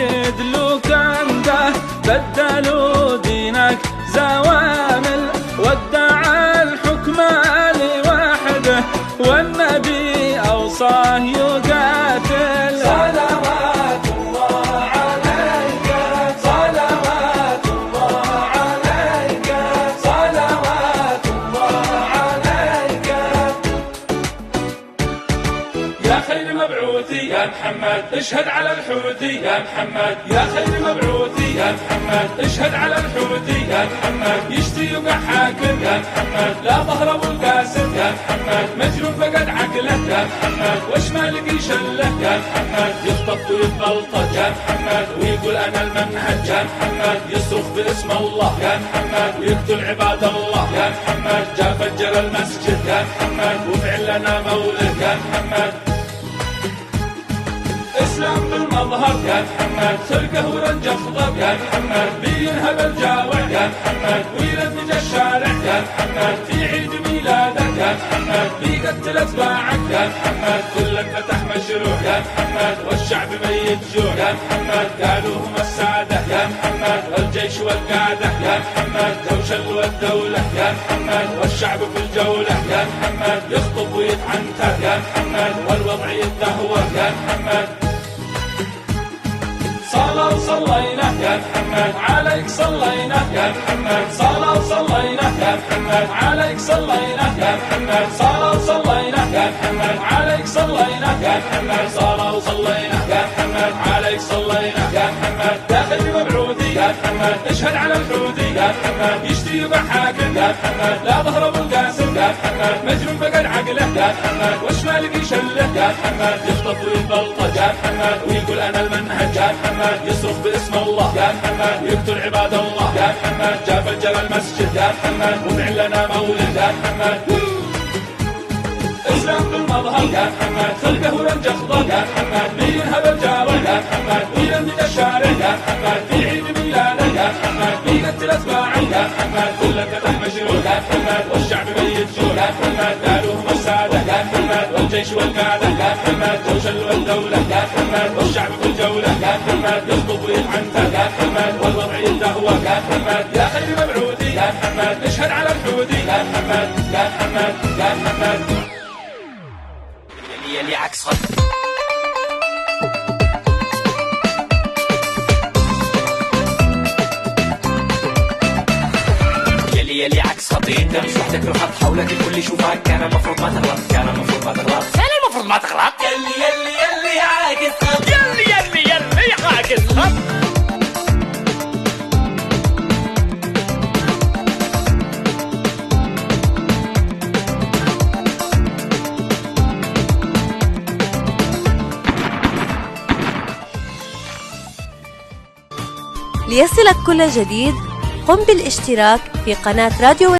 المسجد لوكانده بدلوا دينك زوامل، وادعى الحكم لوحده والنبي أوصاه يقاتل. صلوات الله عليك، صلوات الله عليك، صلوات الله عليك. يا خير مبعوثي يا محمد اشهد على الحوثي يا محمد، يا خير مبعوثي يا محمد اشهد على الحوثي يا محمد. يشتي يقع حاكم يا محمد، لا ظهر ابو القاسم يا محمد. مجنون فقد عقله يا محمد، وش مالك يشله يا محمد. يخطف ويتبلطج يا محمد، ويقول انا المنهج يا محمد. يصرخ باسم الله يا محمد، ويقتل عباد الله يا محمد. جا فجر المسجد يا محمد، وفعل لنا مولد يا محمد. اسلام بالمظهر يا محمد، سرقه ورنج اخضر يا محمد. بينهب الجاوع يا محمد، ويلفج الشارع يا محمد. في عيد ميلادك يا محمد، بيقتل اتباعك يا محمد. كلك فتح مشروع يا محمد، والشعب ميت جوع يا محمد. قالوا هم الساده يا محمد، والجيش والقاده يا محمد. توشل والدوله يا محمد، والشعب في الجوله يا محمد. يخطب ويتعنتر يا محمد، والوضع يتدهور يا محمد. صلاة وصلينا يا محمد، عليك صلينا يا محمد. صلاة وصلينا يا محمد، عليك صلينا يا محمد. صلاة وصلينا يا محمد، عليك صلينا يا محمد. صلاة وصلينا يا محمد، عليك صلينا يا محمد. يا خير مبعوثي يا محمد اشهد على الحوثي يا محمد. يشتي يقع حاكم يا محمد، لا ظهر ابو القاسم يا محمد. مجنون فقد عقله يا محمد، وش مالك يشله يا محمد. يخطف ويتبلطج يا محمد، ويقول انا المنهج يا محمد. يصرخ باسم الله يا محمد، ويقتل عباد الله يا محمد. جا فجر المسجد يا محمد، وفعل لنا مولد يا محمد. اسلام بالمظهر يا محمد، خلقه ورنج اخضر يا محمد. بينهب الجاوع يا محمد، ويلمد الشارع يا محمد. في عيد ميلاده يا محمد، بيقتل اتباعه يا محمد. كلك فتح مشروع يا محمد، والشعب ميت جوع يا محمد. قالوا هم الساده يا محمد، والجيش والقاده يا محمد. توشل والدوله يا محمد، والشعب في الجوله يا محمد. يخطب ويتعنتر يا محمد، والوضع يتدهور يا محمد. يا خير مبعوثي يا محمد اشهد على الحوثي يا محمد، يا محمد يا محمد. يلي عكس خط يلي عكس خطي. انت مش وحدك لو حط حولك الكل يشوفك. كان المفروض ما تغلط، كان المفروض ما تغلط، كان المفروض ما تغلط. يلي عاكس خط، يلي عاكس خط. ليصلك كل جديد قم بالاشتراك في قناة راديو